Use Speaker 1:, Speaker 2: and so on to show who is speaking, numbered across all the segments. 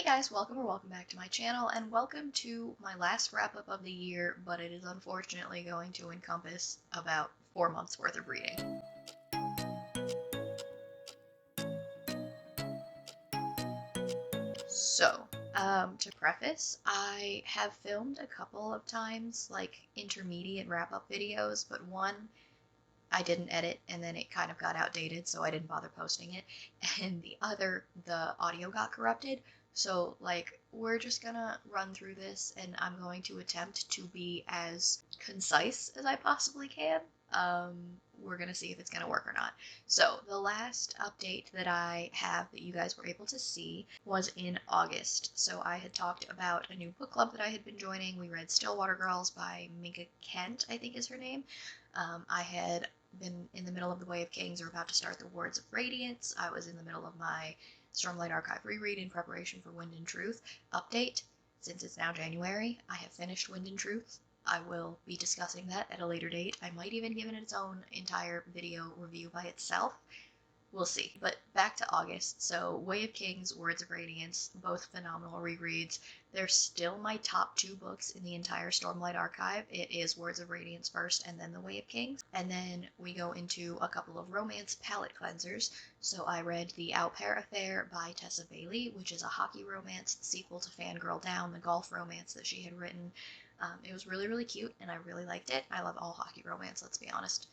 Speaker 1: guys, welcome back to my channel, and welcome to my last wrap-up of the year, but it is unfortunately going to encompass about 4 months worth of reading. So, to preface, I have filmed a couple of times, like, intermediate wrap-up videos, but one I didn't edit, and then it kind of got outdated, so I didn't bother posting it, and the other, the audio got corrupted. So, like, we're just gonna run through this, and I'm going to attempt to be as concise as I possibly can. We're gonna see if it's gonna work or not. So, the last update that I have that you guys were able to see was in August. So, I had talked about a new book club that I had been joining. We read Stillwater Girls by Minka Kent, I think is her name. I had been in the middle of The Way of Kings, or about to start The Words of Radiance. I was in the middle of my Stormlight Archive reread in preparation for Wind and Truth. Update, since it's now January, I have finished Wind and Truth. I will be discussing that at a later date. I might even give it its own entire video review by itself. We'll see. But back to August. So, Way of Kings, Words of Radiance, both phenomenal rereads. They're still my top 2 books in the entire Stormlight Archive. It is Words of Radiance first, and then The Way of Kings. And then we go into a couple of romance palette cleansers. So I read The Au Pair Affair by Tessa Bailey, which is a hockey romance sequel to Fangirl Down, the golf romance that she had written. It was really, really cute, and I really liked it. I love all hockey romance, let's be honest.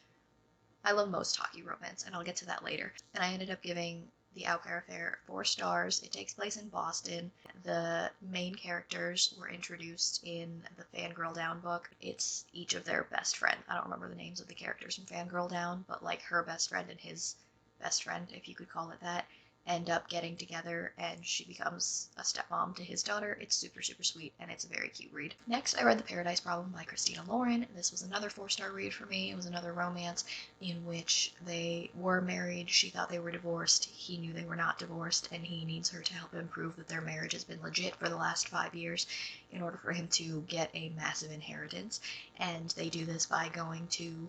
Speaker 1: I love most hockey romance, and I'll get to that later. And I ended up giving The Au Pair Affair 4 stars. It takes place in Boston. The main characters were introduced in the Fangirl Down book. It's each of their best friend. I don't remember the names of the characters from Fangirl Down, but like her best friend and his best friend, if you could call it that, end up getting together, and she becomes a stepmom to his daughter. It's super, super sweet, and it's a very cute read. Next, I read The Paradise Problem by Christina Lauren. This was another 4-star read for me. It was another romance in which they were married. She thought they were divorced. He knew they were not divorced, and he needs her to help him prove that their marriage has been legit for the last 5 years in order for him to get a massive inheritance. And they do this by going to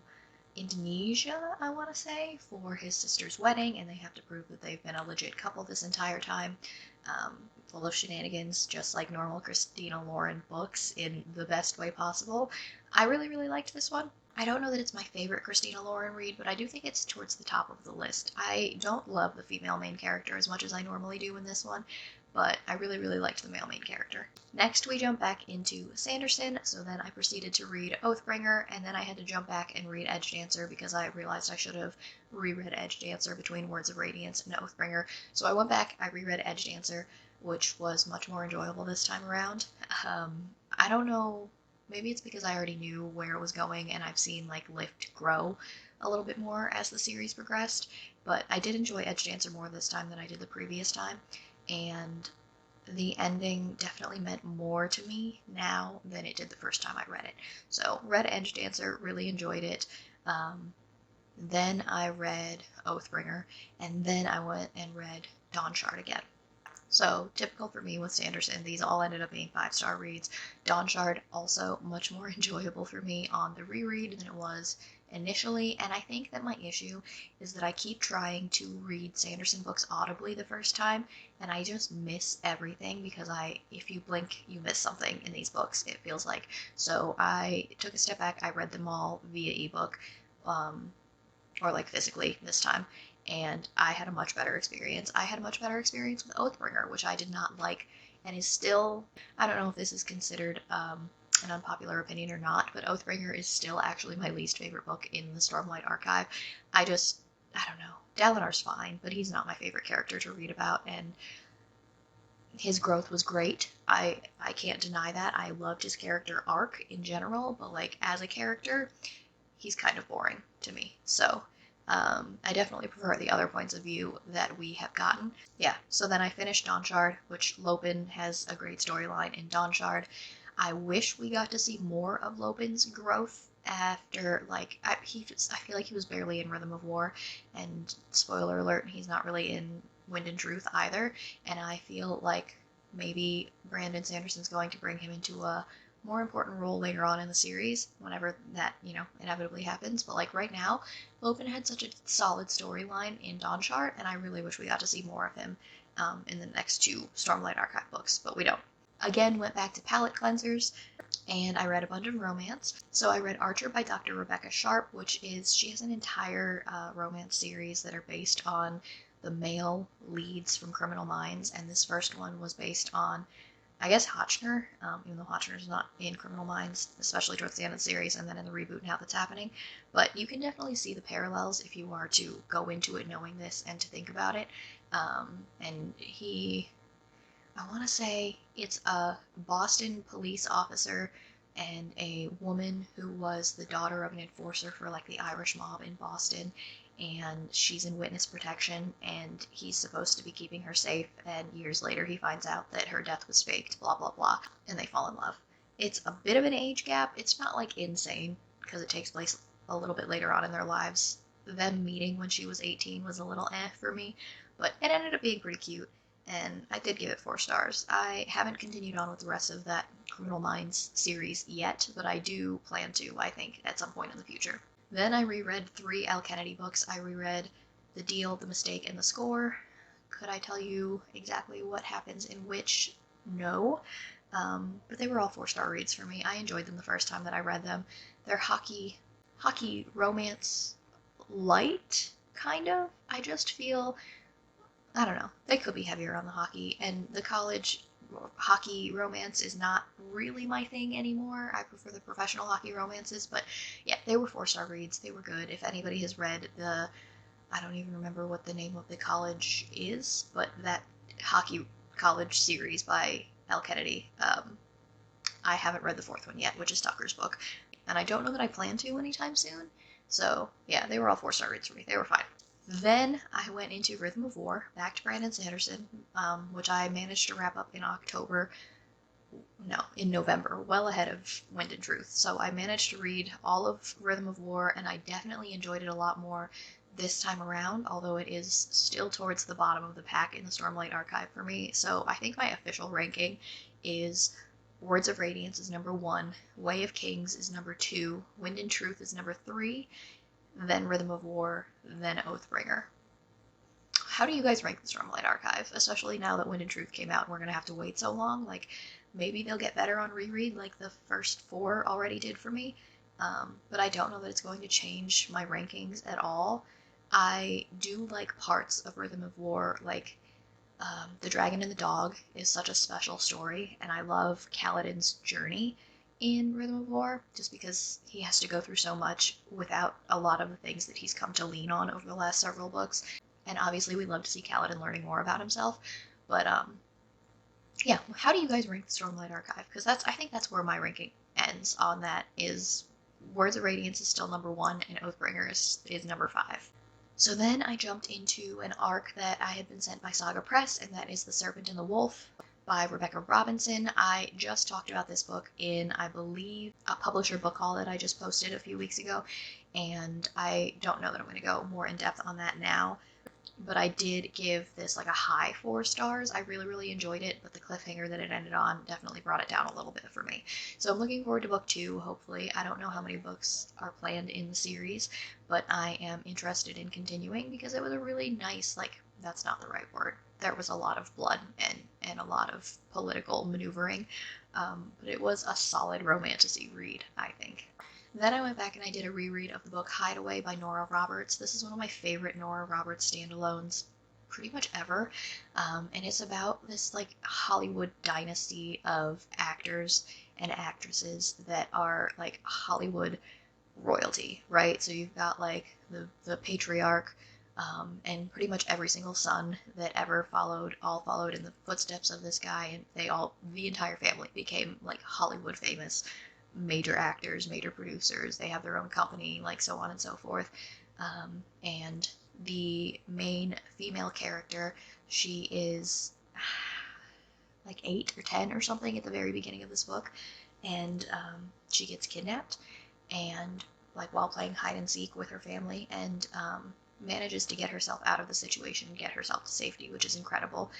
Speaker 1: Indonesia, I want to say, for his sister's wedding, and they have to prove that they've been a legit couple this entire time. Full of shenanigans, just like normal Christina Lauren books in the best way possible. I really, really liked this one. I don't know that it's my favorite Christina Lauren read, but I do think it's towards the top of the list. I don't love the female main character as much as I normally do in this one, but I really, really liked the male main character. Next, we jump back into Sanderson, so then I proceeded to read Oathbringer, and then I had to jump back and read Edgedancer because I realized I should have reread Edgedancer between Words of Radiance and Oathbringer. So I went back, I reread Edgedancer, which was much more enjoyable this time around. I don't know, maybe it's because I already knew where it was going, and I've seen like Lift grow a little bit more as the series progressed, but I did enjoy Edgedancer more this time than I did the previous time, and the ending definitely meant more to me now than it did the first time I read it. So, read Edgedancer, really enjoyed it. Then I read Oathbringer, and then I went and read Dawnshard again. So, typical for me with Sanderson, these all ended up being 5-star reads. Dawnshard, also much more enjoyable for me on the reread than it was initially, and I think that my issue is that I keep trying to read Sanderson books audibly the first time, and I just miss everything because if you blink, you miss something in these books, it feels like. So I took a step back, I read them all via ebook, or like physically this time, and I had a much better experience. I had a much better experience with Oathbringer, which I did not like, and is still, I don't know if this is considered an unpopular opinion or not, but Oathbringer is still actually my least favorite book in the Stormlight Archive. I don't know. Dalinar's fine, but he's not my favorite character to read about, and his growth was great. I can't deny that. I loved his character arc in general, but like as a character, he's kind of boring to me. So I definitely prefer the other points of view that we have gotten. Yeah, so then I finished Dawnshard, which Lopin has a great storyline in Dawnshard. I wish we got to see more of Lopin's growth after, like, I feel like he was barely in Rhythm of War, and spoiler alert, he's not really in Wind and Truth either, and I feel like maybe Brandon Sanderson's going to bring him into a more important role later on in the series, whenever that, inevitably happens. But like right now, Lopin had such a solid storyline in Dawnshard, and I really wish we got to see more of him in the next two Stormlight Archive books, but we don't. Again, went back to palette cleansers, and I read a bunch of romance. So I read Archer by Dr. Rebecca Sharp, she has an entire romance series that are based on the male leads from Criminal Minds, and this first one was based on, I guess, Hotchner, even though Hotchner's not in Criminal Minds, especially towards the end of the series and then in the reboot now that's happening. But you can definitely see the parallels if you are to go into it knowing this and to think about it. And I want to say it's a Boston police officer and a woman who was the daughter of an enforcer for like the Irish mob in Boston, and she's in witness protection, and he's supposed to be keeping her safe, and years later he finds out that her death was faked, blah blah blah, and they fall in love. It's a bit of an age gap. It's not like insane because it takes place a little bit later on in their lives. Them meeting when she was 18 was a little for me, but it ended up being pretty cute, and I did give it 4 stars. I haven't continued on with the rest of that Criminal Minds series yet, but I do plan to, I think, at some point in the future. Then I reread 3 Al Kennedy books. I reread The Deal, The Mistake, and The Score. Could I tell you exactly what happens in which? No. But they were all 4-star reads for me. I enjoyed them the first time that I read them. They're hockey romance light, kind of. I just feel, I don't know, they could be heavier on the hockey, and the college hockey romance is not really my thing anymore. I prefer the professional hockey romances, but yeah, they were 4-star reads. They were good. If anybody has read I don't even remember what the name of the college is, but that hockey college series by Al Kennedy, I haven't read the 4th one yet, which is Tucker's book, and I don't know that I plan to anytime soon. So yeah, they were all 4-star reads for me. They were fine. Then I went into Rhythm of War, back to Brandon Sanderson, which I managed to wrap up in November, well ahead of Wind and Truth. So I managed to read all of Rhythm of War, and I definitely enjoyed it a lot more this time around, although it is still towards the bottom of the pack in the Stormlight Archive for me. So I think my official ranking is Words of Radiance is number 1, Way of Kings is number 2, Wind and Truth is number 3, then Rhythm of War, then Oathbringer. How do you guys rank the Stormlight Archive, especially now that Wind and Truth came out and we're going to have to wait so long? Like, maybe they'll get better on reread like the first 4 already did for me, but I don't know that it's going to change my rankings at all. I do like parts of Rhythm of War, like The Dragon and the Dog is such a special story, and I love Kaladin's journey in Rhythm of War, just because he has to go through so much without a lot of the things that he's come to lean on over the last several books. And obviously we love to see Kaladin learning more about himself. But yeah, how do you guys rank the Stormlight Archive? Because I think that's where my ranking ends on that, is Words of Radiance is still number 1 and Oathbringer is number 5. So then I jumped into an arc that I had been sent by Saga Press, and that is The Serpent and the Wolf by Rebecca Robinson. I just talked about this book in, I believe, a publisher book haul that I just posted a few weeks ago, and I don't know that I'm going to go more in depth on that now, but I did give this like a high 4 stars. I really, really enjoyed it, but the cliffhanger that it ended on definitely brought it down a little bit for me. So I'm looking forward to book 2, hopefully. I don't know how many books are planned in the series, but I am interested in continuing because it was a really nice, like, that's not the right word. There was a lot of blood and a lot of political maneuvering, but it was a solid romantasy read, I think. Then I went back and I did a reread of the book Hideaway by Nora Roberts. This is one of my favorite Nora Roberts standalones pretty much ever, and it's about this like Hollywood dynasty of actors and actresses that are like Hollywood royalty, right? So you've got like the patriarch, and pretty much every single son that ever all followed in the footsteps of this guy, and the entire family became like Hollywood famous major actors, major producers. They have their own company, like so on and so forth. And the main female character, she is like 8 or 10 or something at the very beginning of this book, and she gets kidnapped, and like while playing hide and seek with her family, and manages to get herself out of the situation and get herself to safety, which is incredible.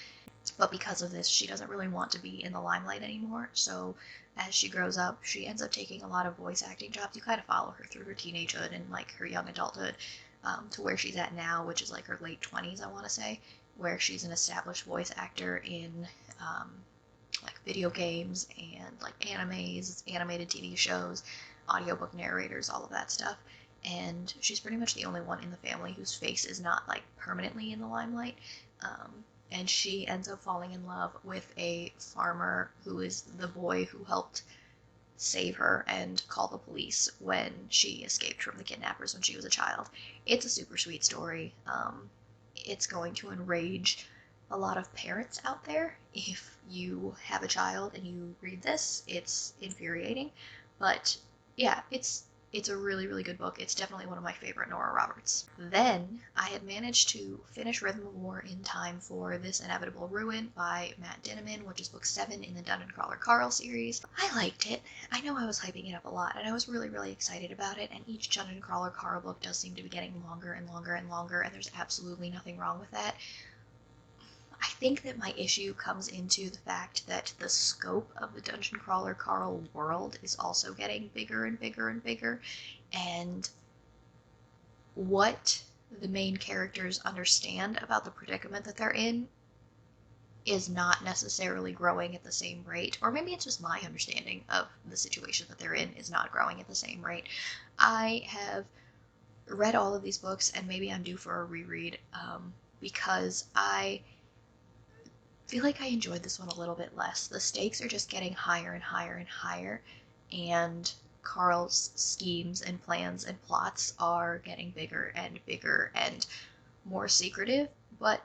Speaker 1: But because of this, she doesn't really want to be in the limelight anymore. So as she grows up, she ends up taking a lot of voice acting jobs. You kind of follow her through her teenagehood and like her young adulthood, to where she's at now, which is like her late 20s, I want to say. where she's an established voice actor in um, like video games and like animes, animated TV shows, audiobook narrators, all of that stuff. And she's pretty much the only one in the family whose face is not like permanently in the limelight. Um, and she ends up falling in love with a farmer who is the boy who helped save her and call the police when she escaped from the kidnappers when she was a child. It's a super sweet story. It's going to enrage a lot of parents out there. If you have a child and you read this, it's infuriating. But yeah, it's a really, really good book. It's definitely one of my favorite Nora Roberts. Then I had managed to finish Rhythm of War in time for This Inevitable Ruin by Matt Dinneman, which is book 7 in the Dungeon Crawler Carl series. I liked it. I know I was hyping it up a lot, and I was really, really excited about it, and each Dungeon Crawler Carl book does seem to be getting longer and longer and longer, and there's absolutely nothing wrong with that. I think that my issue comes into the fact that the scope of the Dungeon Crawler Carl world is also getting bigger and bigger and bigger, and what the main characters understand about the predicament that they're in is not necessarily growing at the same rate, or maybe it's just my understanding of the situation that they're in is not growing at the same rate. I have read all of these books, and maybe I'm due for a reread because I feel like I enjoyed this one a little bit less. The stakes are just getting higher and higher and higher, and Carl's schemes and plans and plots are getting bigger and more secretive, but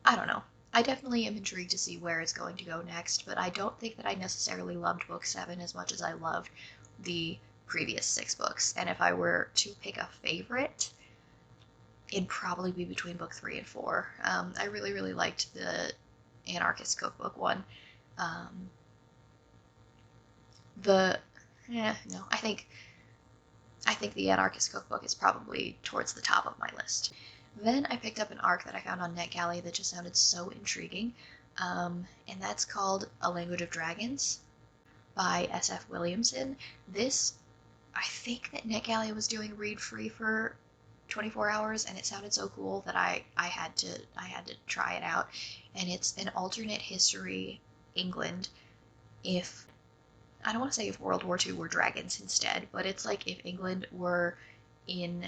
Speaker 1: I don't know. I definitely am intrigued to see where it's going to go next, but I don't think that I necessarily loved book 7 as much as I loved the previous 6 books. And if I were to pick a favorite, it'd probably be between book 3 and 4. I really, really liked the Anarchist Cookbook one. No, I think the Anarchist Cookbook is probably towards the top of my list. Then I picked up an arc that I found on NetGalley that just sounded so intriguing, and that's called A Language of Dragons by S.F. Williamson. This, I think that NetGalley was doing read free for 24 hours, and it sounded so cool that I had to try it out. And it's an alternate history England if I don't want to say if World War II were dragons instead, but it's like if England were in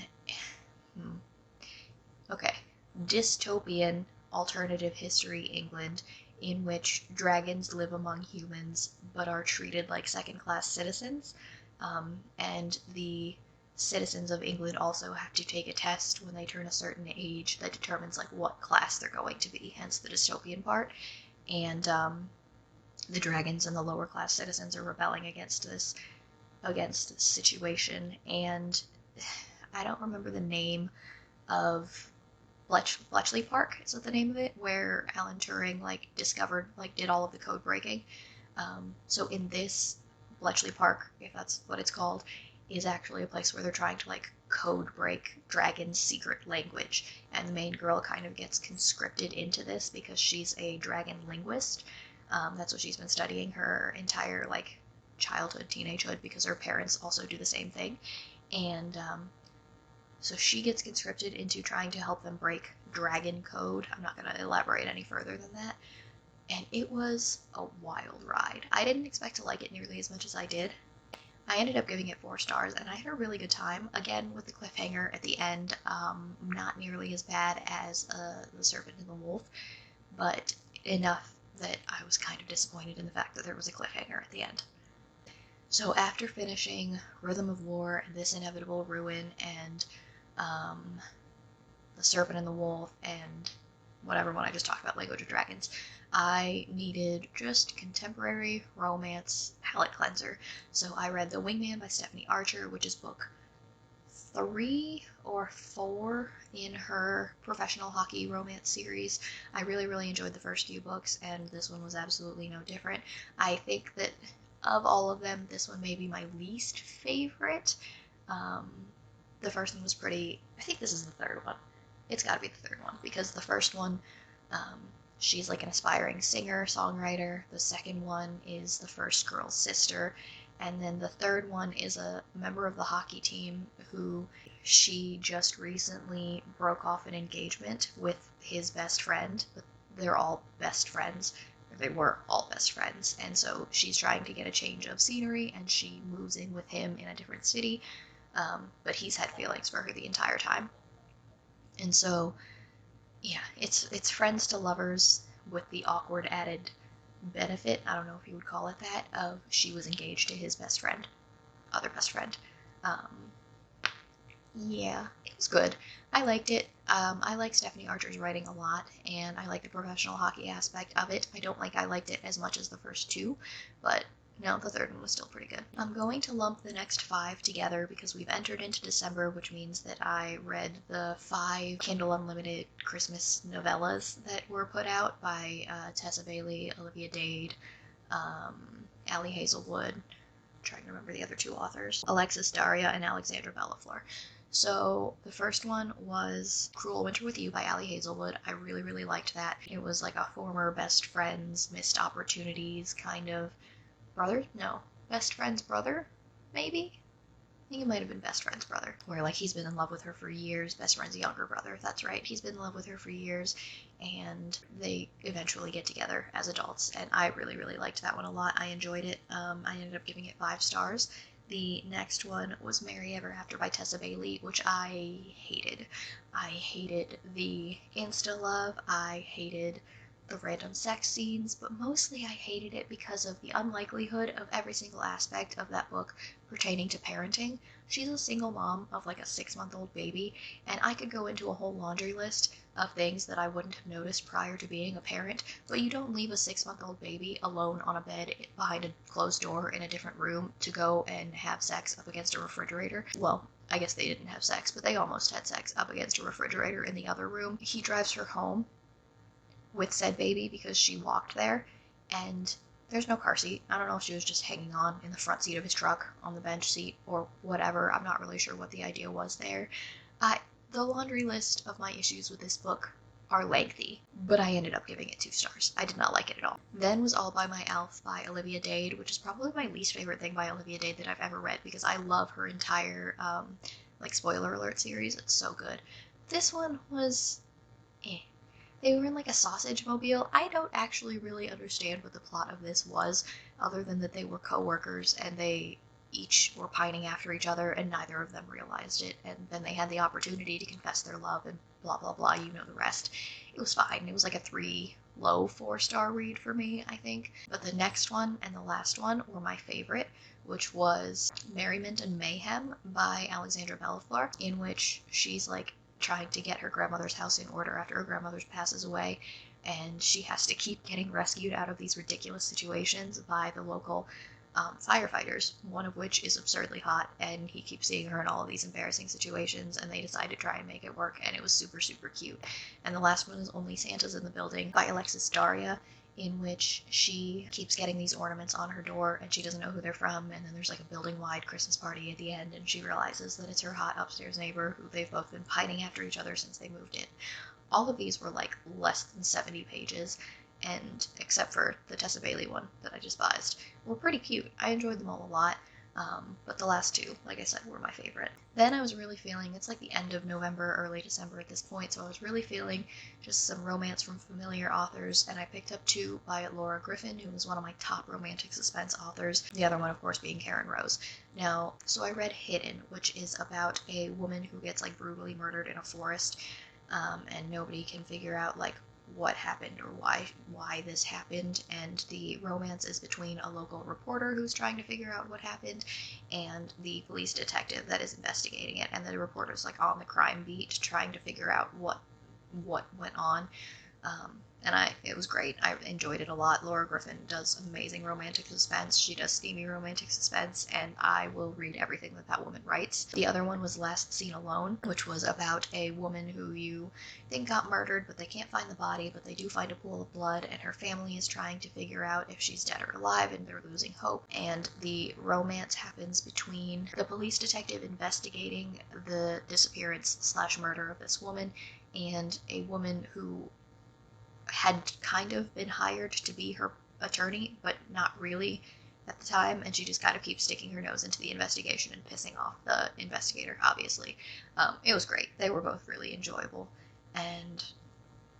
Speaker 1: dystopian alternative history England in which dragons live among humans but are treated like second-class citizens, and the citizens of England also have to take a test when they turn a certain age that determines like what class they're going to be, hence the dystopian part. And the dragons and the lower class citizens are rebelling against this situation. And I don't remember the name of Bletchley Park, is that the name of it, where Alan Turing did all of the code breaking. So in this, Bletchley Park, if that's what it's called, is actually a place where they're trying to code break Dragon's secret language, and the main girl kind of gets conscripted into this because she's a dragon linguist. That's what she's been studying her entire childhood, teenagehood, because her parents also do the same thing. And so she gets conscripted into trying to help them break dragon code. I'm not going to elaborate any further than that. And it was a wild ride. I didn't expect to like it nearly as much as I did. I ended up giving it 4 stars, and I had a really good time. Again, with the cliffhanger at the end, not nearly as bad as The Serpent and the Wolf, but enough that I was kind of disappointed in the fact that there was a cliffhanger at the end. So after finishing Rhythm of War, This Inevitable Ruin, and The Serpent and the Wolf, and whatever one I just talked about, Language of Dragons, I needed just contemporary romance palette cleanser. So I read The Wingman by Stephanie Archer, which is book 3 or 4 in her professional hockey romance series. I really, really enjoyed the first few books, and this one was absolutely no different. I think that of all of them, this one may be my least favorite. The first one was pretty... I think this is the third one. It's got to be the third one, because the first one, she's like an aspiring singer, songwriter. The second one is the first girl's sister, And then the third one is a member of the hockey team who she just recently broke off an engagement with his best friend. But they're all best friends. They were all best friends. And so she's trying to get a change of scenery, and she moves in with him in a different city. But he's had feelings for her the entire time. And so, yeah, it's friends to lovers with the awkward added benefit, I don't know if you would call it that, of she was engaged to his best friend, other best friend. Um, yeah, it was good. I liked it. I like Stephanie Archer's writing a lot, and I like the professional hockey aspect of it. I liked it as much as the first two, but no, the third one was still pretty good. I'm going to lump the next 5 together because we've entered into December, which means that I read the 5 Kindle Unlimited Christmas novellas that were put out by Tessa Bailey, Olivia Dade, Ali Hazelwood. I'm trying to remember the other 2 authors, Alexis Daria and Alexandra Bellafleur. So the first one was Cruel Winter with You by Ali Hazelwood. I really, really liked that. It was like a former best friend's missed opportunities kind of brother? No. Best friend's brother? Maybe? I think it might have been best friend's brother. Where, like, he's been in love with her for years. Best friend's younger brother. That's right. He's been in love with her for years. And they eventually get together as adults. And I really, really liked that one a lot. I enjoyed it. I ended up giving it 5 stars. The next one was Merry Ever After by Tessa Bailey, which I hated. I hated the insta-love. I hated the random sex scenes, but mostly I hated it because of the unlikelihood of every single aspect of that book pertaining to parenting. She's a single mom of like a 6-month-old baby, and I could go into a whole laundry list of things that I wouldn't have noticed prior to being a parent, but you don't leave a 6-month-old baby alone on a bed behind a closed door in a different room to go and have sex up against a refrigerator. Well, I guess they didn't have sex, but they almost had sex up against a refrigerator in the other room. He drives her home with said baby because she walked there, and there's no car seat. I don't know if she was just hanging on in the front seat of his truck on the bench seat or whatever. I'm not really sure what the idea was there. The laundry list of my issues with this book are lengthy, but I ended up giving it 2 stars. I did not like it at all. Then was All by My Elf by Olivia Dade, which is probably my least favorite thing by Olivia Dade that I've ever read because I love her entire like spoiler alert series. It's so good. This one was eh. They were in like a sausage mobile. I don't actually really understand what the plot of this was, other than that they were co-workers and they each were pining after each other and neither of them realized it. And then they had the opportunity to confess their love and blah, blah, blah. You know the rest. It was fine. It was like a 3 low 4-star read for me, I think. But the next one and the last one were my favorite, which was Merriment and Mayhem by Alexandra Bellafleur, in which she's like trying to get her grandmother's house in order after her grandmother passes away, and she has to keep getting rescued out of these ridiculous situations by the local firefighters, one of which is absurdly hot, and he keeps seeing her in all of these embarrassing situations, and they decide to try and make it work, and it was super, super cute. And the last one is Only Santa's in the Building by Alexis Daria, in which she keeps getting these ornaments on her door and she doesn't know who they're from, and then there's like a building-wide Christmas party at the end and she realizes that it's her hot upstairs neighbor who they've both been pining after each other since they moved in. All of these were like less than 70 pages, and except for the Tessa Bailey one that I despised, were pretty cute. I enjoyed them all a lot. But the last 2, like I said, were my favorite. Then I was really feeling, it's like the end of November, early December at this point, so I was really feeling just some romance from familiar authors, and I picked up 2 by Laura Griffin, who was one of my top romantic suspense authors, the other one, of course, being Karen Rose. Now, so I read Hidden, which is about a woman who gets, like, brutally murdered in a forest, and nobody can figure out, like, what happened or why this happened, and the romance is between a local reporter who's trying to figure out what happened and the police detective that is investigating it, and the reporter's like on the crime beat trying to figure out what went on. And it was great. I enjoyed it a lot. Laura Griffin does amazing romantic suspense. She does steamy romantic suspense, and I will read everything that woman writes. The other one was Last Seen Alone, which was about a woman who you think got murdered, but they can't find the body, but they do find a pool of blood, and her family is trying to figure out if she's dead or alive, and they're losing hope. And the romance happens between the police detective investigating the disappearance/murder of this woman and a woman who had kind of been hired to be her attorney, but not really. at the time, and she just kind of keeps sticking her nose into the investigation and pissing off the investigator, obviously. It was great. They were both really enjoyable, and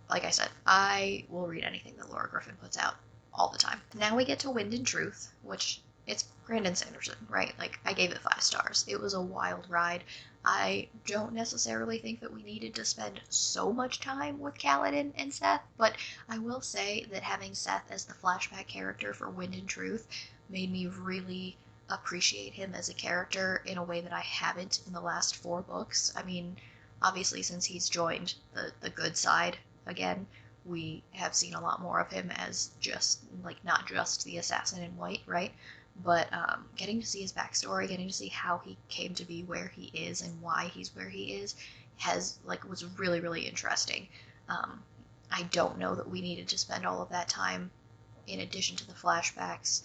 Speaker 1: like I said, I will read anything that Laura Griffin puts out all the time. Now we get to Wind and Truth, which it's Brandon Sanderson, right? Like, I gave it 5 stars. It was a wild ride. I don't necessarily think that we needed to spend so much time with Kaladin and Seth, but I will say that having Seth as the flashback character for Wind and Truth made me really appreciate him as a character in a way that I haven't in the last 4 books. I mean, obviously, since he's joined the good side again, we have seen a lot more of him as just, like, not just the assassin in white, right? But getting to see his backstory, getting to see how he came to be where he is and why he's where he is, was really, really interesting. I don't know that we needed to spend all of that time, in addition to the flashbacks,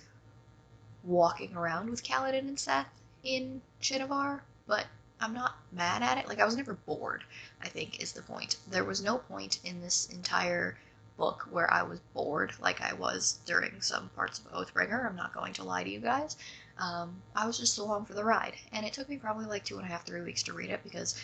Speaker 1: walking around with Kaladin and Seth in Shinovar, but I'm not mad at it. Like, I was never bored, I think, is the point. There was no point in this entire book where I was bored like I was during some parts of Oathbringer. I'm not going to lie to you guys. I was just along for the ride, and it took me probably like 2.5, 3 weeks to read it because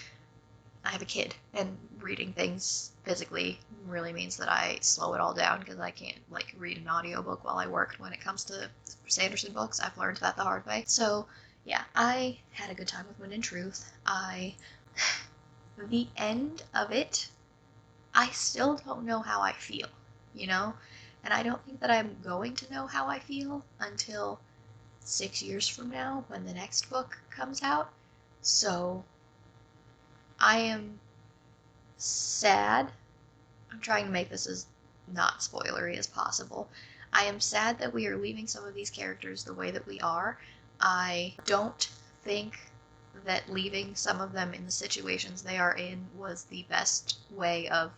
Speaker 1: I have a kid, and reading things physically really means that I slow it all down because I can't, like, read an audiobook while I work when it comes to Sanderson books. I've learned that the hard way. So yeah, I had a good time with Wind and Truth. The end of it, I still don't know how I feel, you know? And I don't think that I'm going to know how I feel until 6 years from now when the next book comes out. So I am sad. I'm trying to make this as not spoilery as possible. I am sad that we are leaving some of these characters the way that we are. I don't think that leaving some of them in the situations they are in was the best way of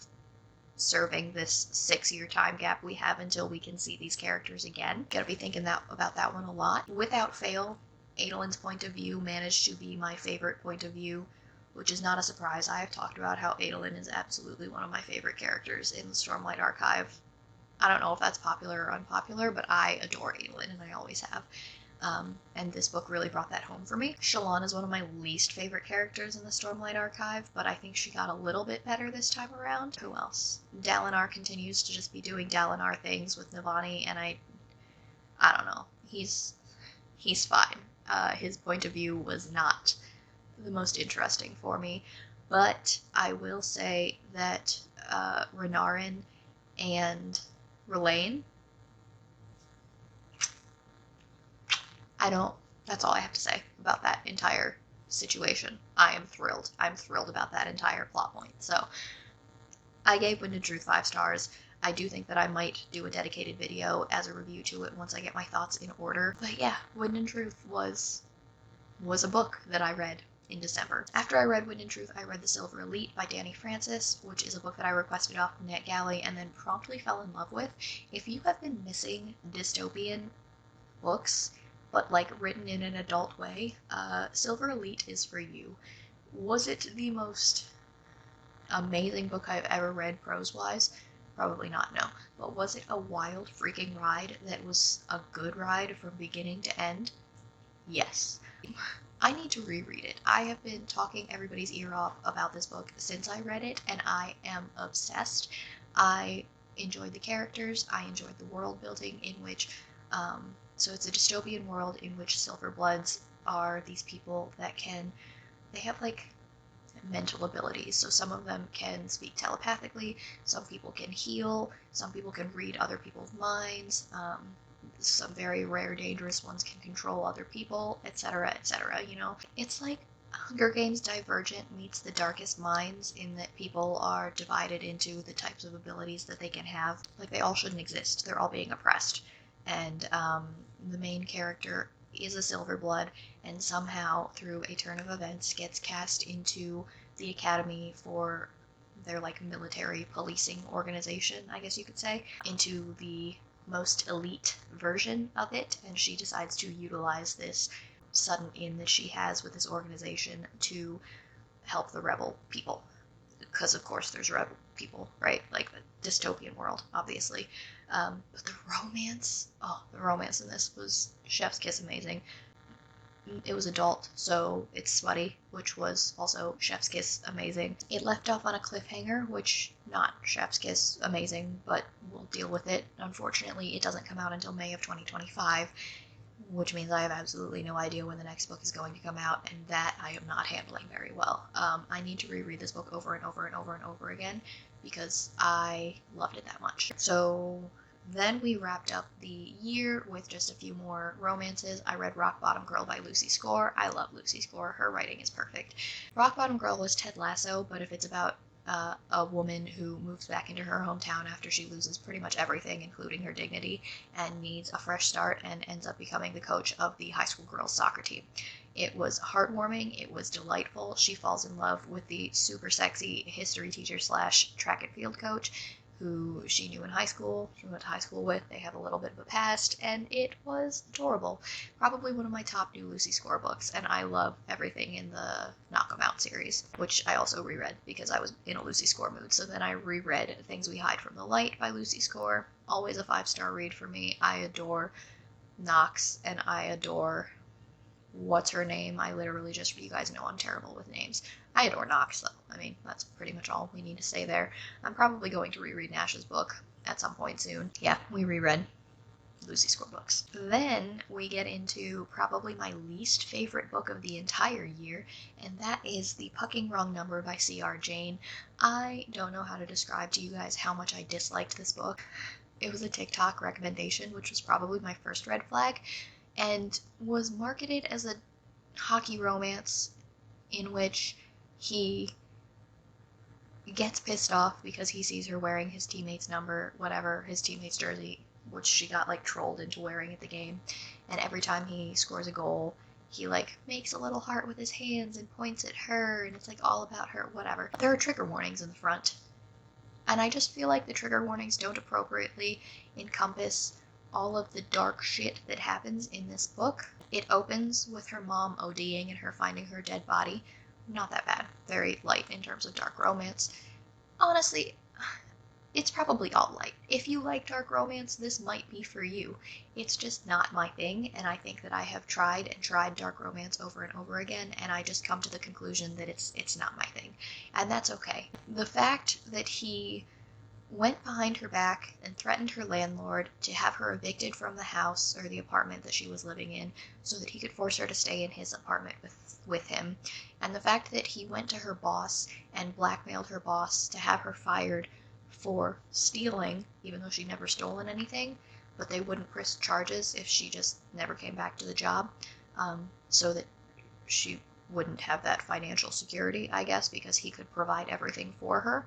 Speaker 1: serving this 6-year time gap we have until we can see these characters again. Gotta be thinking about that one a lot. Without fail, Adolin's point of view managed to be my favorite point of view, which is not a surprise. I have talked about how Adolin is absolutely one of my favorite characters in the Stormlight Archive. I don't know if that's popular or unpopular, but I adore Adolin, and I always have. And this book really brought that home for me. Shallan is one of my least favorite characters in the Stormlight Archive, but I think she got a little bit better this time around. Who else? Dalinar continues to just be doing Dalinar things with Navani, and I don't know. He's fine. His point of view was not the most interesting for me, but I will say that Renarin and R'lain, that's all I have to say about that entire situation. I am thrilled. I'm thrilled about that entire plot point. So I gave Wind and Truth 5 stars. I do think that I might do a dedicated video as a review to it once I get my thoughts in order. But yeah, Wind and Truth was a book that I read in December. After I read Wind and Truth, I read The Silver Elite by Danny Francis, which is a book that I requested off NetGalley and then promptly fell in love with. If you have been missing dystopian books, but like written in an adult way, Silver Elite is for you. Was it the most amazing book I've ever read prose-wise? Probably not, no. But was it a wild freaking ride that was a good ride from beginning to end? Yes. I need to reread it. I have been talking everybody's ear off about this book since I read it, and I am obsessed. I enjoyed the characters. I enjoyed the world building in which, so it's a dystopian world in which Silverbloods are these people that they have like mental abilities. So some of them can speak telepathically, some people can heal, some people can read other people's minds, some very rare dangerous ones can control other people, etc., etc. You know, it's like Hunger Games Divergent meets The Darkest Minds, in that people are divided into the types of abilities that they can have. Like, they all shouldn't exist. They're all being oppressed. And the main character is a Silverblood, and somehow, through a turn of events, gets cast into the academy for their, like, military policing organization, I guess you could say, into the most elite version of it, and she decides to utilize this sudden in that she has with this organization to help the rebel people. Because, of course, there's rebel people, right? Like, the dystopian world, obviously. But the romance in this was chef's kiss amazing. It was adult, so it's smutty, which was also chef's kiss amazing. It left off on a cliffhanger, which not chef's kiss amazing, but we'll deal with it. Unfortunately, it doesn't come out until May of 2025, which means I have absolutely no idea when the next book is going to come out, and that I am not handling very well. I need to reread this book over and over and over and over again because I loved it that much. So then we wrapped up the year with just a few more romances. I read Rock Bottom Girl by Lucy Score. I love Lucy Score. Her writing is perfect. Rock Bottom Girl was Ted Lasso, but if it's about a woman who moves back into her hometown after she loses pretty much everything, including her dignity, and needs a fresh start and ends up becoming the coach of the high school girls soccer team. It was heartwarming. It was delightful. She falls in love with the super sexy history teacher slash track and field coach who she knew in high school. She went to high school with. They have a little bit of a past, and it was adorable. Probably one of my top new Lucy Score books, and I love everything in the Knock 'Em Out series, which I also reread because I was in a Lucy Score mood. So then I reread Things We Hide from the Light by Lucy Score. Always a 5-star read for me. I adore Knox, and I adore what's her name? I literally just, you guys know I'm terrible with names. I adore Knox, though. I mean, that's pretty much all we need to say there. I'm probably going to reread Nash's book at some point soon. Yeah, we reread Lucy Score books. Then we get into probably my least favorite book of the entire year, and that is The Pucking Wrong Number by C.R. Jane. I don't know how to describe to you guys how much I disliked this book. It was a TikTok recommendation, which was probably my first red flag, and was marketed as a hockey romance in which he gets pissed off because he sees her wearing his teammate's number, whatever, his teammate's jersey, which she got like trolled into wearing at the game. And every time he scores a goal, he like makes a little heart with his hands and points at her, and it's like all about her, whatever. There are trigger warnings in the front, and I just feel like the trigger warnings don't appropriately encompass all of the dark shit that happens in this book. It opens with her mom ODing and her finding her dead body. Not that bad. Very light in terms of dark romance. Honestly, it's probably all light. If you like dark romance, this might be for you. It's just not my thing, and I think that I have tried and tried dark romance over and over again, and I just come to the conclusion that it's not my thing. And that's okay. The fact that he went behind her back and threatened her landlord to have her evicted from the house or the apartment that she was living in so that he could force her to stay in his apartment with him. And the fact that he went to her boss and blackmailed her boss to have her fired for stealing, even though she never stolen anything, but they wouldn't press charges if she just never came back to the job, so that she wouldn't have that financial security, I guess, because he could provide everything for her.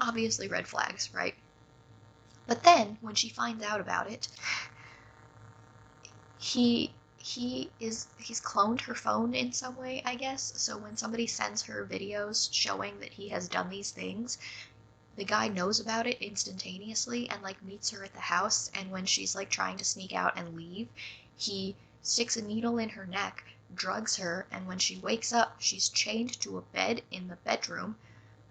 Speaker 1: Obviously red flags, right? But then, when she finds out about it, he's cloned her phone in some way, I guess. So when somebody sends her videos showing that he has done these things, the guy knows about it instantaneously and like meets her at the house, and when she's like trying to sneak out and leave, he sticks a needle in her neck, drugs her, and when she wakes up, she's chained to a bed in the bedroom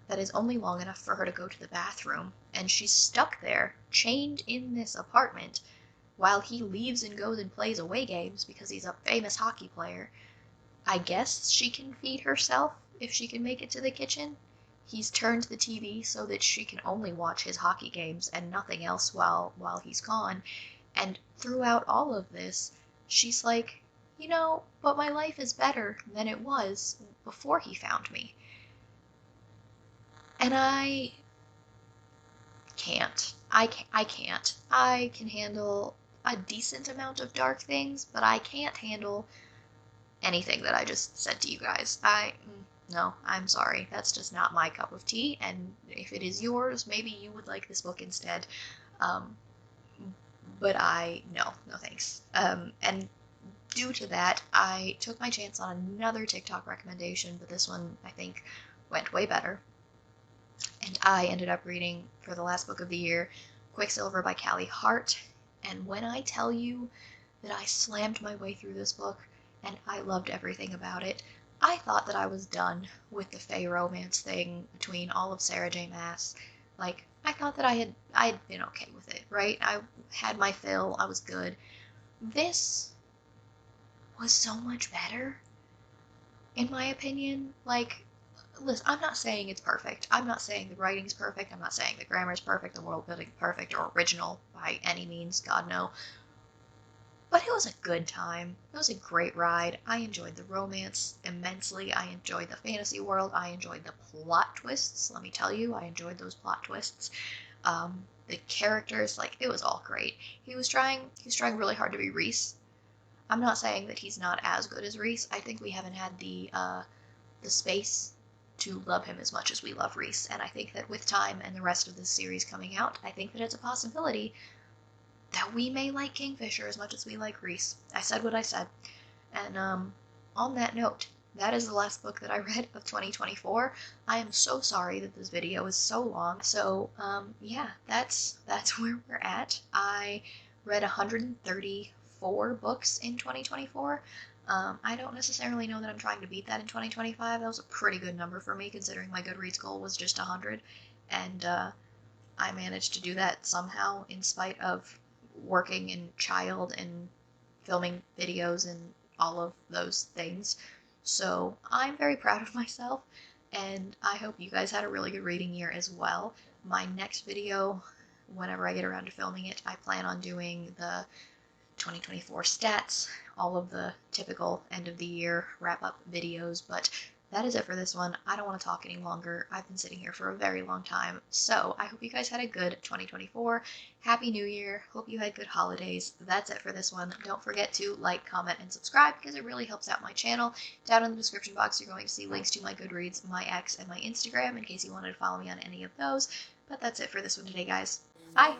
Speaker 1: that is only long enough for her to go to the bathroom, and she's stuck there, chained in this apartment, while he leaves and goes and plays away games because he's a famous hockey player. I guess she can feed herself if she can make it to the kitchen. He's turned the TV so that she can only watch his hockey games and nothing else while he's gone. And throughout all of this, she's like, but my life is better than it was before he found me. And I can't. I can't. I can handle a decent amount of dark things, but I can't handle anything that I just said to you guys. No, I'm sorry. That's just not my cup of tea, and if it is yours, maybe you would like this book instead. But no thanks. And due to that, I took my chance on another TikTok recommendation, but this one, I think, went way better. And I ended up reading, for the last book of the year, Quicksilver by Callie Hart. And when I tell you that I slammed my way through this book and I loved everything about it, I thought that I was done with the Fae romance thing between all of Sarah J. Maas. Like, I thought that I had been okay with it, right? I had my fill, I was good. This was so much better, in my opinion. Like, listen, I'm not saying it's perfect. I'm not saying the writing's perfect. I'm not saying the grammar's perfect, the world building perfect, or original by any means, God no. But it was a good time. It was a great ride. I enjoyed the romance immensely. I enjoyed the fantasy world. I enjoyed the plot twists. Let me tell you, I enjoyed those plot twists. The characters, like, it was all great. He was trying really hard to be Reese. I'm not saying that he's not as good as Reese. I think we haven't had the space to love him as much as we love Reese. And I think that with time and the rest of this series coming out, I think that it's a possibility that we may like Kingfisher as much as we like Reese. I said what I said. And on that note, that is the last book that I read of 2024. I am so sorry that this video is so long. So yeah, that's where we're at. I read 134 books in 2024. I don't necessarily know that I'm trying to beat that in 2025. That was a pretty good number for me considering my Goodreads goal was just 100. And I managed to do that somehow in spite of working and child and filming videos and all of those things. So I'm very proud of myself, and I hope you guys had a really good reading year as well. My next video, whenever I get around to filming it, I plan on doing the 2024 stats, all of the typical end of the year wrap up videos, but that is it for this one. I don't want to talk any longer. I've been sitting here for a very long time. So I hope you guys had a good 2024. Happy New Year. Hope you had good holidays. That's it for this one. Don't forget to like, comment, and subscribe because it really helps out my channel. Down in the description box, you're going to see links to my Goodreads, my X, and my Instagram in case you wanted to follow me on any of those. But that's it for this one today, guys. Bye!